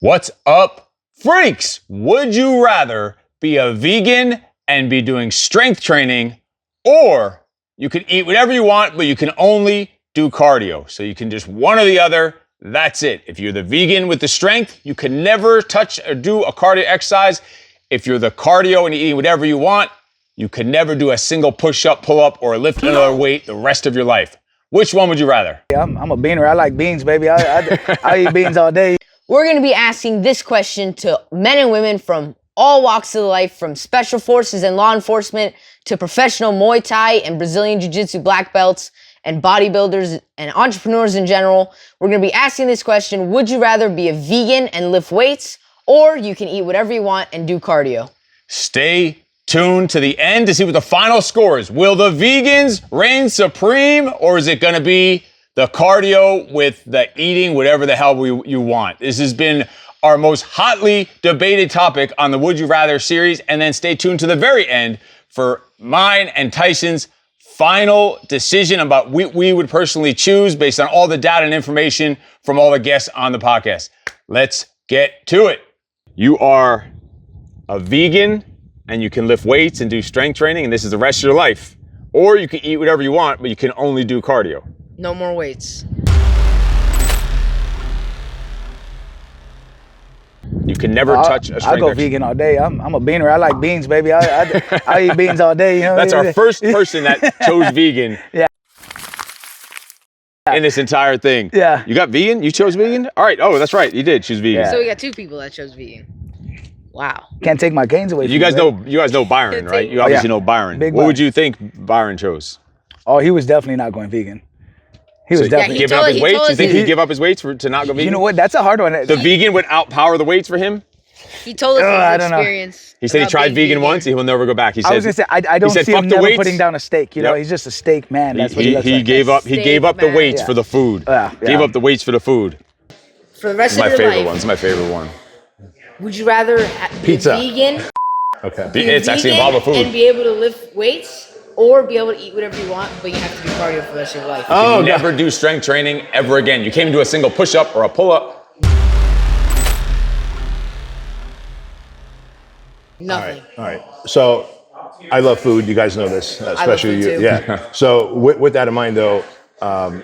What's up, freaks? Would you rather be a vegan and be doing strength training, or you can eat whatever you want, but you can only do cardio? So you can just one or the other. That's it. If you're the vegan with the strength, you can never touch or do a cardio exercise. If you're the cardio and you're eating whatever you want, you can never do a single push-up, pull-up, or lift another weight the rest of your life. Which one would you rather? Yeah, I'm a beaner. I like beans, baby. I eat beans all day. We're going to be asking this question to men and women from all walks of life, from special forces and law enforcement to professional Muay Thai and Brazilian Jiu-Jitsu black belts and bodybuilders and entrepreneurs in general. We're going to be asking this question: would you rather be a vegan and lift weights, or you can eat whatever you want and do cardio? Stay tuned to the end to see what the final score is. Will the vegans reign supreme, or is it going to be the cardio with the eating whatever the hell you want? This has been our most hotly debated topic on the Would You Rather series. And then stay tuned to the very end for mine and Tyson's final decision about what we would personally choose based on all the data and information from all the guests on the podcast. Let's get to it. You are a vegan and you can lift weights and do strength training, and this is the rest of your life. Or you can eat whatever you want, but you can only do cardio. No more weights. You can never touch a strength I go vegan all day. I'm a beaner. I like beans, baby. I eat beans all day. You know? That's our first person that chose vegan. Yeah. In this entire thing. Yeah. You got vegan? You chose vegan? All right. Oh, that's right. You did choose vegan. Yeah. So we got two people that chose vegan. Wow. Can't take my gains away from You guys me, know Byron, right? You obviously know Byron. Big What Byron. would you think Byron chose? Oh, he was definitely not going vegan. He was definitely Giving up his weights? You think he'd give up his weights to not go vegan? You know what? That's a hard one. The vegan would outpower the weights for him? He told us I his don't know. experience. He said he tried vegan once, he will never go back. He said, I was gonna say I don't said, see "Fuck him the never weights." putting down a steak. You know, he's just a steak man. That's what he looks like. gave up the man. weights Yeah. for the food. Yeah. Gave up the weights for the food. For the rest It's of my your favorite life, one. It's my favorite one. would you rather be Pizza. vegan? Okay. It's actually vegan involved with and food. be able to lift weights, or be able to eat whatever you want, but you have to do cardio for the rest of your life? You never do strength training ever again. You can't even do a single push-up or a pull-up. Nothing. All right. So I love food. You guys know this, especially food you. too. Yeah. So with that in mind, though,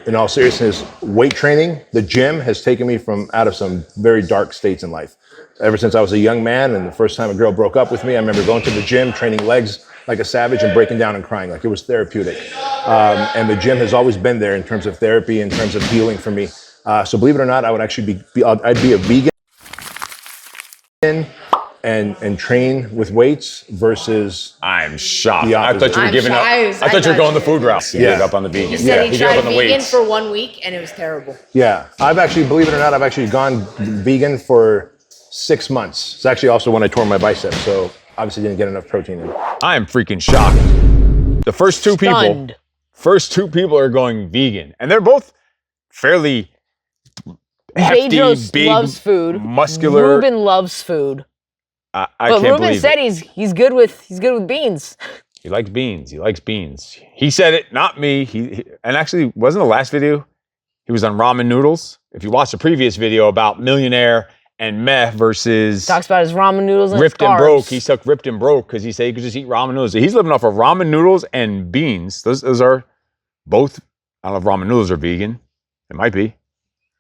in all seriousness, weight training, the gym has taken me out of some very dark states in life. Ever since I was a young man, and the first time a girl broke up with me, I remember going to the gym, training legs like a savage, and breaking down and crying like it was therapeutic. And the gym has always been there in terms of therapy, in terms of healing for me. So believe it or not, I would actually I'd be a vegan and train with weights versus. I'm shocked. The I opposite. thought you were I'm giving up. shocked. I thought you were going the food route. He Yeah. gave up on the vegan. He said He he gave up tried on the vegan weights. for 1 week and it was terrible. Yeah, believe it or not, I've actually gone vegan for 6 months. It's actually also when I tore my bicep, so obviously didn't get enough protein in. I am freaking shocked. The first two people are going vegan, and they're both fairly hefty, Bedros big, loves food. muscular. Ruben loves food. I But can't Ruben believe said it. he's good with beans. He likes beans. He likes beans. He said it, not me. And actually, wasn't the last video? He was on ramen noodles. If you watch the previous video about millionaire and meh versus Talks about his ramen noodles and ripped his and carbs. broke. He took ripped and broke because he said he could just eat ramen noodles. So he's living off of ramen noodles and beans. Those are both. I don't know if ramen noodles are vegan. It might be. We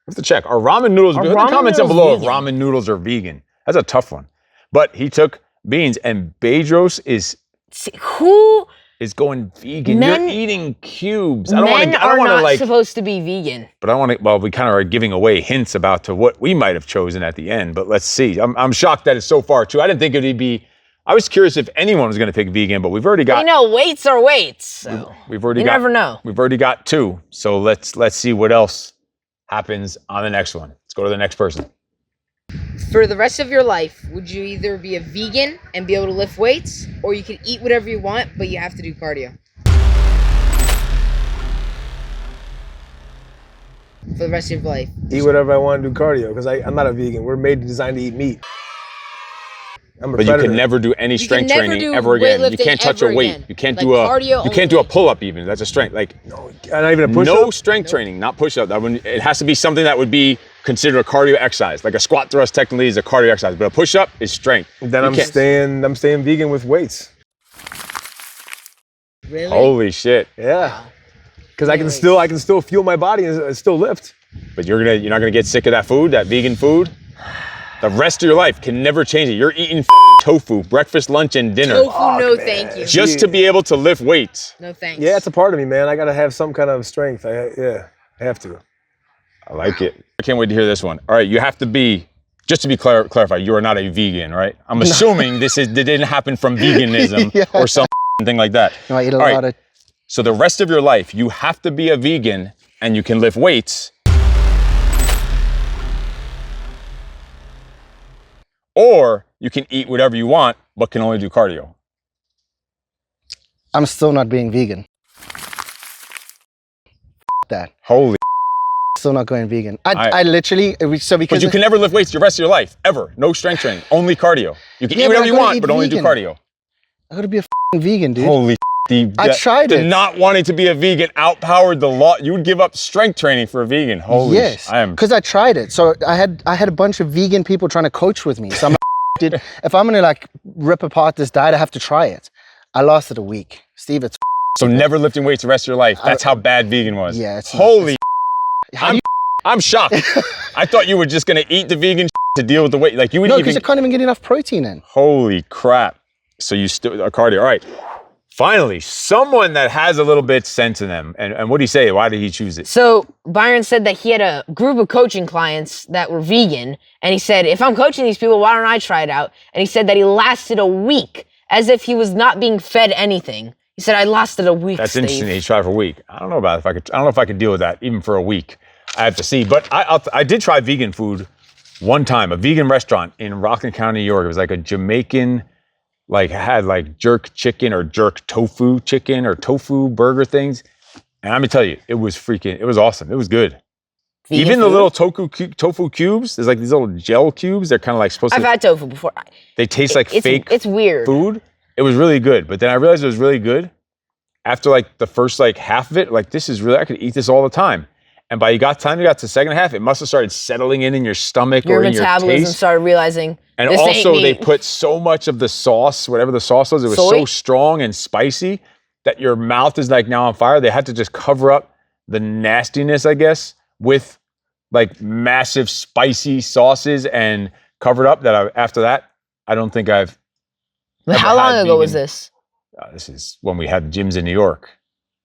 have to check. Are ramen noodles? Put in the ramen comments down noodles below if vegan? ramen noodles are vegan. That's a tough one. But he took beans, and Bedros is Who going vegan. Men- You're eating cubes. men are not like, supposed to be vegan? but I don't want to. Well, we kind of are giving away hints about what we might have chosen at the end. But let's see. I'm shocked that it's so far true. I didn't think it'd be. I was curious if anyone was going to pick vegan, but we've already got. You know, weights are weights. So. We've already You got. never know. We've already got two. So let's see what else happens on the next one. Let's go to the next person. For the rest of your life, would you either be a vegan and be able to lift weights, or you can eat whatever you want, but you have to do cardio? For the rest of your life. Eat whatever I want to do cardio because I'm not a vegan. We're designed to eat meat. I'm a But you predator. can never do any strength never training do ever again. You weightlifting can't touch a ever weight. again. You can't Like do a. cardio You can't do a only. pull-up even. That's a strength. Like Not even a push-up. no strength training, not push-up. It has to be something that would be considered a cardio exercise. Like a squat thrust technically is a cardio exercise, but a push-up is strength. Then You I'm can't- staying vegan with weights. Really? Holy shit. Yeah. Because I can still fuel my body and still lift. But you're not gonna get sick of that food, that vegan food. The rest of your life can never change it. You're eating tofu, breakfast, lunch, and dinner. Tofu, no thank you. Just to be able to lift weights. No thanks. Yeah, it's a part of me, man. I gotta have some kind of strength. I have to. I like it. I can't wait to hear this one. All right, you have to be, just to be clarified, you are not a vegan, right? I'm assuming that didn't happen from veganism or something like that. No, I eat a All lot of. So the rest of your life, you have to be a vegan and you can lift weights. Or you can eat whatever you want, but can only do cardio. I'm still not being vegan. That. Holy. Still not going vegan. I literally, so because. But you can never lift weights the rest of your life, ever. No strength training, only cardio. You can eat whatever you want, but only do cardio. I gotta be a vegan, dude. Holy. I tried it. Not wanting to be a vegan outpowered the law. You would give up strength training for a vegan. Holy. Yes. Because I tried it. So I had a bunch of vegan people trying to coach with me. So I'm like, dude, if I'm gonna like rip apart this diet, I have to try it. I lasted a week. Steve, it's. So never lifting weights the rest of your life. That's how bad vegan was. Yeah. It's Holy. I'm shocked. I thought you were just gonna eat the vegan to deal with the weight. Like you would No, because I can't even get enough protein in. Holy crap. So you still are cardio. All right. Finally, someone that has a little bit sense in them. And what did he say? Why did he choose it? So Byron said that he had a group of coaching clients that were vegan, and he said, if I'm coaching these people, why don't I try it out? And he said that he lasted a week as if he was not being fed anything. He said, I lasted a week. That's Steve. interesting that he tried for a week. I don't know about if I could. I don't know if I could deal with that even for a week. I have to see. But I did try vegan food one time, a vegan restaurant in Rockland County, New York. It was like a Jamaican, like had like jerk chicken or jerk tofu chicken or tofu burger things. And I'm gonna tell you, it was awesome. It was good. Vegan Even the food? little tofu cubes, there's like these little gel cubes. They're kind of like supposed I've to. had tofu before. They taste like fake. It's weird. Food. It was really good, but then I realized it was really good after like the first like half of it. Like this is really, I could eat this all the time. And by time you got to the second half, it must have started settling in your stomach Your or in metabolism your taste. started realizing. And this also ain't they meat. put so much of the sauce, whatever the sauce was, it was Soy? so strong and spicy that your mouth is like now on fire. They had to just cover up the nastiness, I guess, with like massive spicy sauces and covered up after that, I don't think I've But ever how long had ago was vegan- this? This is when we had gyms in New York.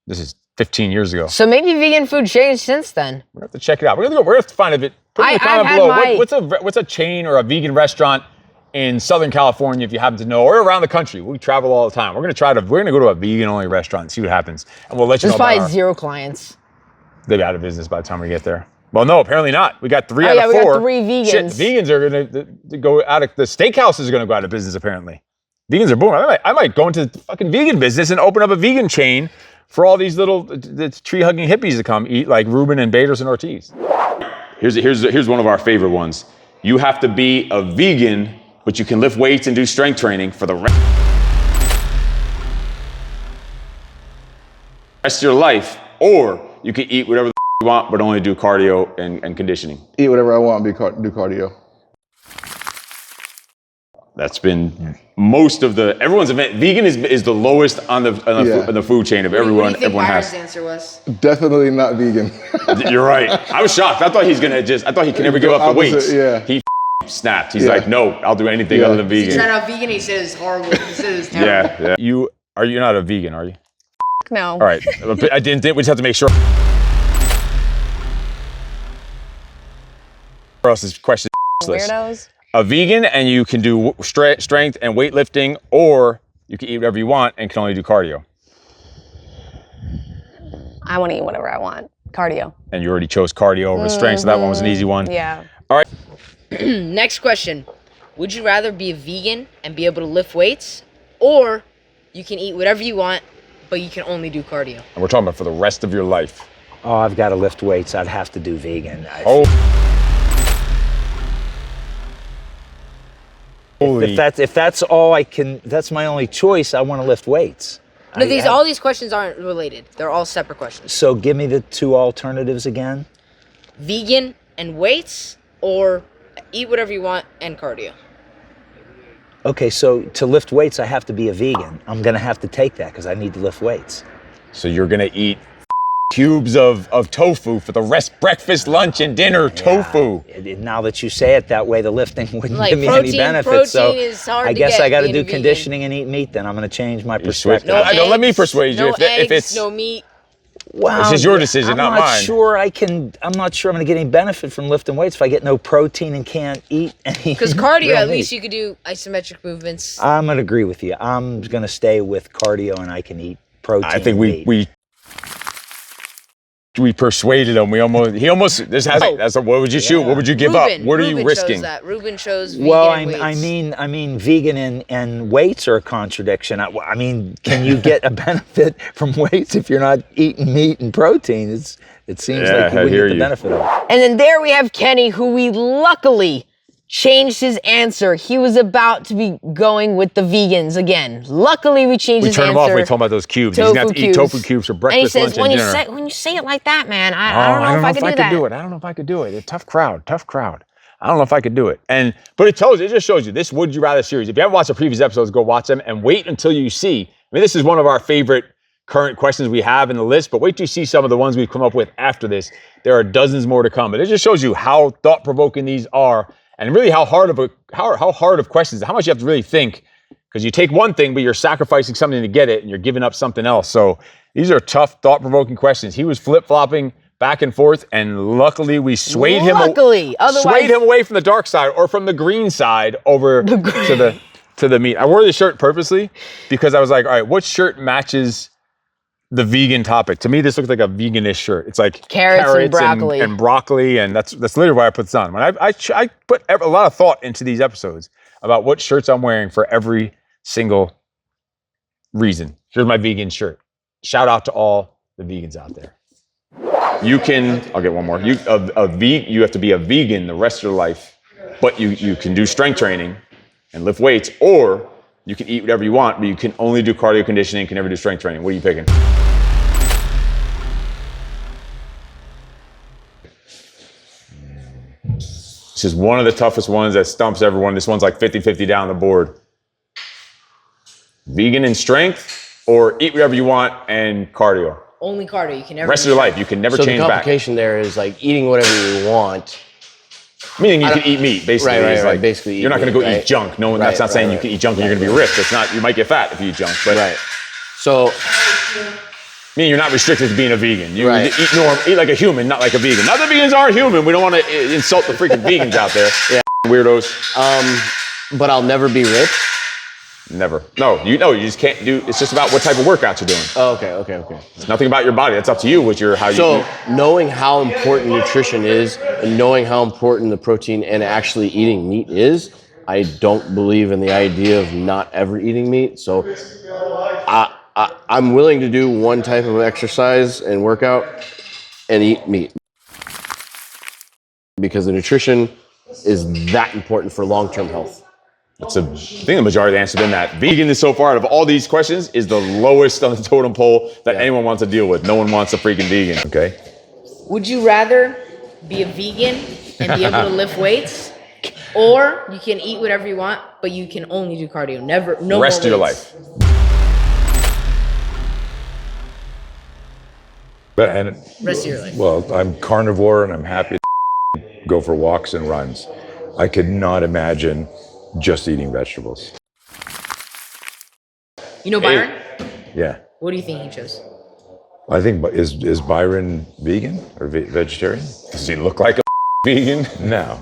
This is 15 years ago. So maybe vegan food changed since then. We're gonna have to check it out. We're gonna have to find a bit. Put in the I've comment had below. my- What's a chain or a vegan restaurant in Southern California, if you happen to know, or around the country? We travel all the time. We're gonna go to a vegan only restaurant and see what happens, and we'll let you There's know. probably 0 clients. They'll be out of business by the time we get there. Well, no, apparently not. We got 3 Oh, out yeah, of we got 4. 3 vegans. Shit, vegans are gonna go out of the steakhouses are gonna go out of business apparently. Vegans are booming. I might go into the fucking vegan business and open up a vegan chain for all these little tree-hugging hippies to come eat, like Ruben and Baders and Ortiz. Here's one of our favorite ones. You have to be a vegan, but you can lift weights and do strength training for the rest of your life, or you can eat whatever you want, but only do cardio and conditioning. Eat whatever I want, do cardio. That's been most of everyone's event. Vegan is the lowest on the food chain of everyone. Everyone has. answer was? Definitely not vegan. You're right. I was shocked. I thought he could never give up the weights. Yeah. He snapped. He's like, no, I'll do anything other than vegan. out vegan, he said it's horrible. He said it's terrible. Yeah. You're not a vegan, are you? No. All right. We just have to make sure. Or else this question is useless. Weirdos. A vegan and you can do strength and weightlifting, or you can eat whatever you want and can only do cardio. I want to eat whatever I want. Cardio. And you already chose cardio over strength, so that one was an easy one. Yeah. All right. Next question. Would you rather be a vegan and be able to lift weights, or you can eat whatever you want, but you can only do cardio? And we're talking about for the rest of your life. Oh, I've got to lift weights. I'd have to do vegan. If that's all I can, that's my only choice. I want to lift weights. No, all these questions aren't related. They're all separate questions. So give me the 2 alternatives again. Vegan and weights, or eat whatever you want and cardio? Okay, so to lift weights, I have to be a vegan. I'm gonna have to take that because I need to lift weights. So you're gonna eat cubes of tofu for the rest, breakfast, lunch, and dinner. Tofu. Now that you say it that way, the lifting wouldn't Like, give me protein- any benefits. So protein is hard I to guess get I got to being do a vegan. conditioning and eat meat. Then I'm gonna change my perspective. No Let me eggs, persuade you. No If eggs, it's no meat. Wow, This is your decision, not I'm mine. not sure I'm gonna get any benefit from lifting weights if I get no protein and can't eat any. Because cardio, real at meat. least you could do isometric movements. I'm gonna agree with you. I'm gonna stay with cardio and I can eat protein. I think and meat. we persuaded him. He almost. This has. Oh. What would you shoot? What would you give up? What are you Ruben risking? Chose that. Ruben chose vegan Well, and weights. I mean, vegan and weights are a contradiction. I mean, can you get a benefit from weights if you're not eating meat and protein? It seems like you I wouldn't hear get the you. benefit of it. And then there we have Kenny, who we luckily changed his answer. He was about to be going with the vegans again. Luckily, we changed We his turned him answer. off. We told him about those cubes. He's gonna have to eat tofu cubes for And he breakfast, says, lunch, and dinner. when you say it like that, man, I don't know if I could do that. I don't know if I could do it. A tough crowd. I don't know if I could do it. But it just shows you this Would You Rather series. If you haven't watched the previous episodes, go watch them and wait until you see. I mean, this is one of our favorite current questions we have in the list, but wait till you see some of the ones we've come up with after this. There are dozens more to come, but it just shows you how thought-provoking these are, and really how hard of questions, how much you have to really think, because you take one thing, but you're sacrificing something to get it, and you're giving up something else. So these are tough, thought-provoking questions. He was flip-flopping back and forth, and luckily we swayed him away from the dark side or from the green side over to the meat. I wore this shirt purposely because I was like, all right, what shirt matches the vegan topic? To me, this looks like a veganish shirt. It's like Carrots and broccoli. and broccoli, and that's literally why I put this on. When I put a lot of thought into these episodes about what shirts I'm wearing for every single reason. Here's my vegan shirt. Shout out to all the vegans out there. I'll get one more. You have to be a vegan the rest of your life, but you can do strength training and lift weights, or you can eat whatever you want, but you can only do cardio conditioning, can never do strength training. What are you picking? This is one of the toughest ones that stumps everyone. This one's like 50-50 down the board. Vegan and strength, or eat whatever you want and cardio. Only cardio. You can never. Rest of your life, you can never So change the back. complication there is like eating whatever you want. Meaning you can eat meat, basically. Right, It's right, like, basically eat you're not going to meat, go eat right? junk. No, Right, that's not saying right, you can eat junk and you're going to be ripped. It's not. You might get fat if you eat junk, but Right. So meaning you're not restricted to being a vegan. You Right. eat like a human, not like a vegan. Not that vegans aren't human. We don't want to insult the freaking vegans out there. Yeah. Weirdos. but I'll never be rich. Never. No, you just can't do. It's just about what type of workouts you're doing. Oh, okay. It's nothing about your body. That's up to you. How you So eat. knowing how important nutrition is and knowing how important the protein and actually eating meat is, I don't believe in the idea of not ever eating meat. So I'm willing to do one type of exercise and workout and eat meat. Because the nutrition is that important for long-term health. I think the majority of the answer has been that. Vegan so far out of all these questions is the lowest on the totem pole that anyone wants to deal with. No one wants a freaking vegan, okay? Would you rather be a vegan and be able to lift weights, or you can eat whatever you want, but you can only do cardio? No Rest of more your weights. life. Rest of your life. Well, I'm carnivore and I'm happy to go for walks and runs. I could not imagine just eating vegetables. You know Byron? Yeah. What do you think he chose? I think, is Byron vegan or vegetarian? Does he look like a vegan? No.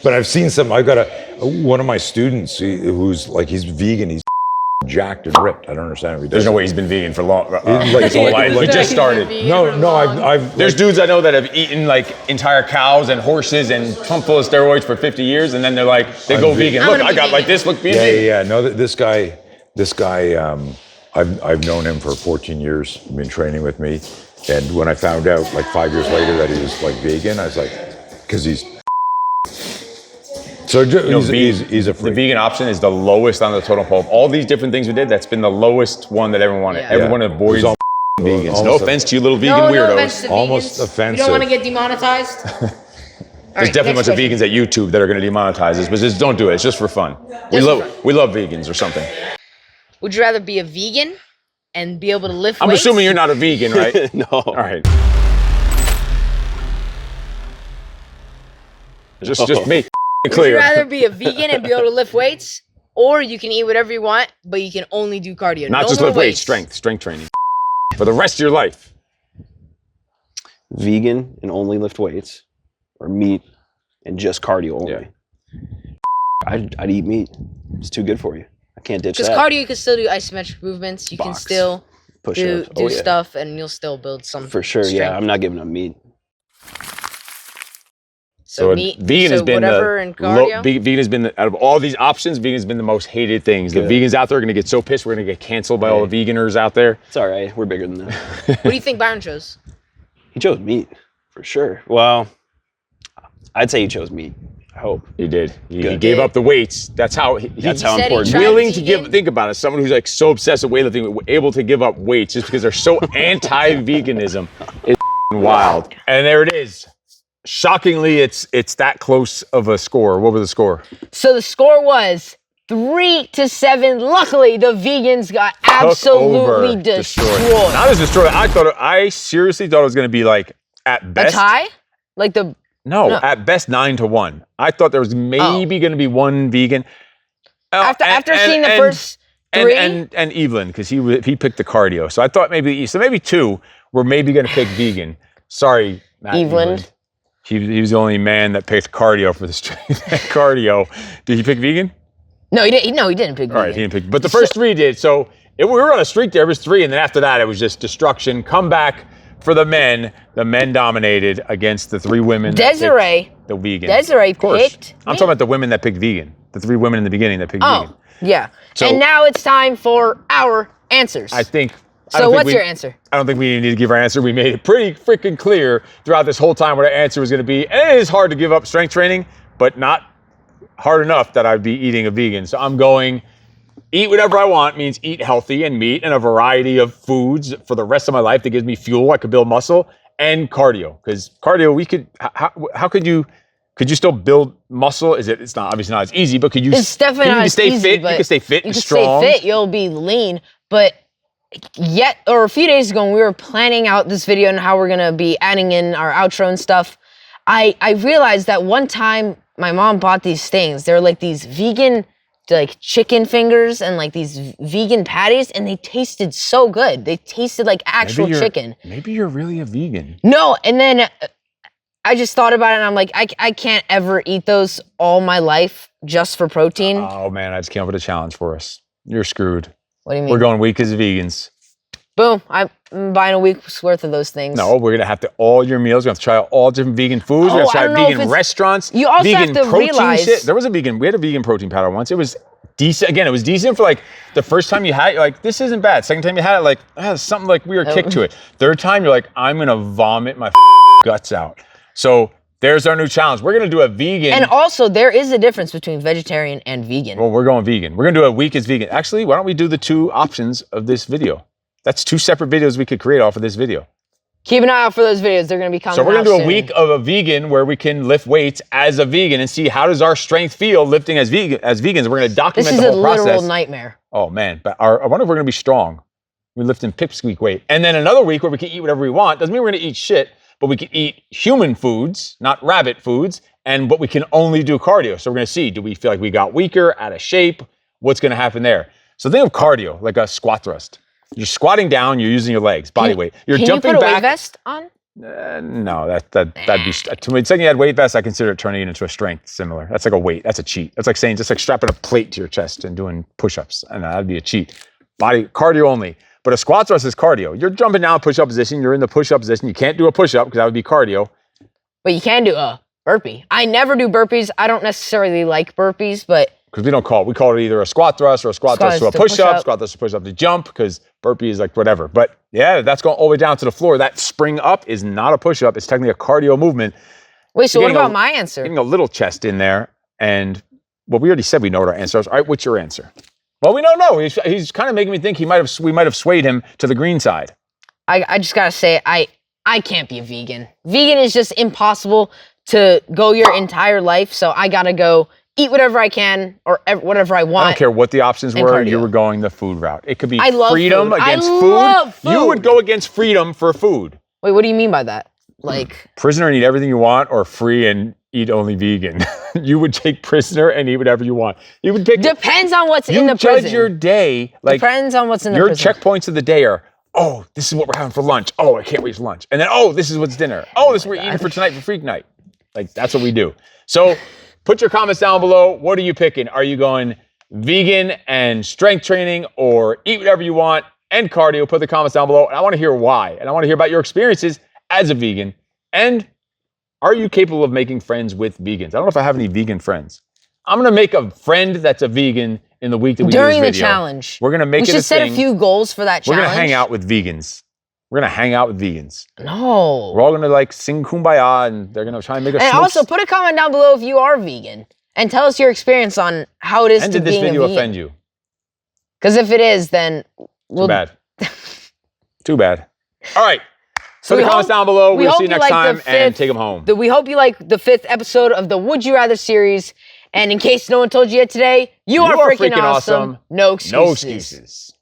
But I've seen some, I've got one of my students who's like, he's vegan, he's jacked and ripped. I don't understand how he does There's no it. way he's been vegan for long. His whole life. He just started. No, I've There's dudes I know that have eaten like entire cows and horses and pumped full of steroids for 50 years, and then they're like, they go vegan. Look, I got like this. Look, being vegan. Yeah. No, this guy. I've known him for 14 years. Been training with me, and when I found out like 5 years later that he was like vegan, I was like, because he's. So he's a freak. The vegan option is the lowest on the totem pole. Of all these different things we did, that's been the lowest one that everyone wanted. Yeah. Everyone avoids vegans. No offense to you little vegan No weirdos. offense to Almost vegans. offensive. You don't want to get demonetized? There's definitely a bunch of vegans at YouTube that are going to demonetize this, but just don't do it. It's just for fun. We love vegans or something. Would you rather be a vegan and be able to lift I'm weights? assuming you're not a vegan, right? No. All right. Just me. Would Clear. you rather be a vegan and be able to lift weights, or you can eat whatever you want, but you can only do cardio? Not no just more lift weights, strength training for the rest of your life. Vegan and only lift weights, or meat and just cardio only. Yeah. I'd eat meat. It's too good for you. I can't ditch Because that. cardio, you can still do isometric movements. You can Box. still do Push-ups. Oh, yeah. stuff, and you'll still build some For sure, strength. yeah. I'm not giving up meat. So meat, vegan has been whatever and cardio. vegan has been out of all these options, vegan has been the most hated things. Good. The vegans out there are going to get so pissed. We're going to get canceled by all the veganers out there. It's all right. We're bigger than that. What do you think Byron chose? He chose meat, for sure. Well, I'd say he chose meat. I hope. He did. He Good. gave up the weights. That's how That's how said he important. tried willing to vegan? give. Think about it. Someone who's like so obsessed with weightlifting, able to give up weights just because they're so anti-veganism is wild. And there it is. Shockingly, it's that close of a score. What was the score? So the score was 3-7. Luckily, the vegans got absolutely Over, destroyed. Not as destroyed. I seriously thought it was going to be like at A best. tie? Like the No, No. at best 9-1. I thought there was maybe going to be one vegan. Oh, after seeing the first three. and Evelyn, because he picked the cardio, so I thought maybe two were maybe going to pick vegan. Sorry, Matt Evelyn. He was the only man that picked cardio for the strength cardio. Did he pick vegan? No, he didn't. No, he didn't pick All right, vegan. he didn't pick. But the first three did. So we were on a streak there. It was 3, and then after that, it was just destruction. Comeback for the men. The men dominated against the 3 women. that picked Desiree. the vegan. Desiree Of course. picked. I'm talking about the women that picked vegan. The 3 women in the beginning that picked vegan. Oh, yeah. So- and now it's time for our answers. I think. So what's your answer? I don't think we need to give our answer. We made it pretty freaking clear throughout this whole time what our answer was going to be. And it is hard to give up strength training, but not hard enough that I'd be eating a vegan. So I'm going eat whatever I want means eat healthy and meat and a variety of foods for the rest of my life that gives me fuel. I could build muscle and cardio, because cardio how could you still build muscle? It's not obviously not as easy, but could you? It's definitely can not you as stay easy, fit? but You can stay fit you and can strong. stay fit. You'll be lean, but a few days ago when we were planning out this video and how we're gonna be adding in our outro and stuff, I realized that one time my mom bought these things. They're like these vegan like chicken fingers and like these vegan patties, and they tasted so good. They tasted like actual chicken. Maybe you're really a vegan. No, and then I just thought about it, and I'm like, I can't ever eat those all my life just for protein. Oh man, I just came up with a challenge for us. You're screwed. What do you mean? We're going week as vegans. Boom! I'm buying a week's worth of those things. No, we're gonna have to all your meals. We're gonna have to try out all different vegan foods. We're Oh, gonna I try don't know if vegan it's- restaurants. You also vegan have to protein realize- shit. There was a vegan. We had a vegan protein powder once. It was decent. Again, it was decent for like the first time you had it. You're like, this isn't bad. Second time you had it, like something like weird kick to it. Third time, you're like, I'm gonna vomit my guts out. So there's our new challenge. We're gonna do a vegan. And also, there is a difference between vegetarian and vegan. Well, we're going vegan. We're gonna do a week as vegan. Actually, why don't we do the 2 options of this video? That's 2 separate videos we could create off of this video. Keep an eye out for those videos. They're going to be coming So we're gonna out do a soon. week of a vegan where we can lift weights as a vegan and see how does our strength feel lifting as vegans. We're gonna document This is the a whole literal process. nightmare. Oh man, but I wonder if we're gonna be strong. We lift in pipsqueak weight. And then another week where we can eat whatever we want. Doesn't mean we're gonna eat shit, but we can eat human foods, not rabbit foods, but we can only do cardio. So we're gonna see, do we feel like we got weaker, out of shape? What's gonna happen there? So think of cardio like a squat thrust. You're squatting down, you're using your legs, body weight. You're Can jumping you put a back. weight vest on? No, that'd be to me. The second you had weight vest, I consider it turning it into a strength similar. That's like a weight. That's a cheat. That's like saying just like strapping a plate to your chest and doing push-ups, and that'd be a cheat. Body cardio only. But a squat thrust is cardio. You're jumping down push-up position. You're in the push-up position. You can't do a push-up because that would be cardio. But you can do a burpee. I never do burpees. I don't necessarily like burpees, but Because we call it either a squat thrust or a squat thrust to a push-up, squat thrust to push-up to jump, because burpee is like whatever. But yeah, that's going all the way down to the floor. That spring up is not a push-up. It's technically a cardio movement. wait, so You're what getting about my answer? Getting a little chest in there, and well, we already said we know what our answer is. All right, what's your answer? Well, we don't know. He's kind of making me think we might have swayed him to the green side. I just gotta say, I can't be a vegan. Vegan is just impossible to go your entire life, so I gotta go eat whatever I can or whatever I want. I don't care what the options and were. cardio. You were going the food route. It could be I love freedom food. against I food. love food. You would go against freedom for food. Wait, what do you mean by that? Like Prisoner and eat everything you want, or free and eat only vegan. You would take prisoner and eat whatever you want. You would pick. depends on what's You in the judge prison. your day like Depends on what's in the your prison. checkpoints of the day are. Oh, this is what we're having for lunch. Oh, I can't wait for lunch. And then, oh, this is what's dinner. Oh, this is what we're eating for tonight for freak night. Like, that's what we do. So put your comments down below. What are you picking? Are you going vegan and strength training, or eat whatever you want and cardio? Put the comments down below. And I want to hear why. And I want to hear about your experiences as a vegan. And are you capable of making friends with vegans? I don't know if I have any vegan friends. I'm going to make a friend that's a vegan in the week that we do this During video. the challenge. We're going to make We it a should set thing. a few goals for that We're challenge. gonna hang out with vegans. We're gonna hang out with vegans. No. We're all gonna like sing kumbaya, and they're gonna try and make us. And also put a comment down below if you are vegan and tell us your experience on how it is And to did this being video a vegan. offend you? Because if it is, then we'll. Too bad. Too bad. All right. So Put the comments down below. we We'll hope see you you next like time the and fifth- take them home. We hope you like the 5th episode of the Would You Rather series. And in case no one told you yet today, you are freaking awesome. No excuses. No excuses.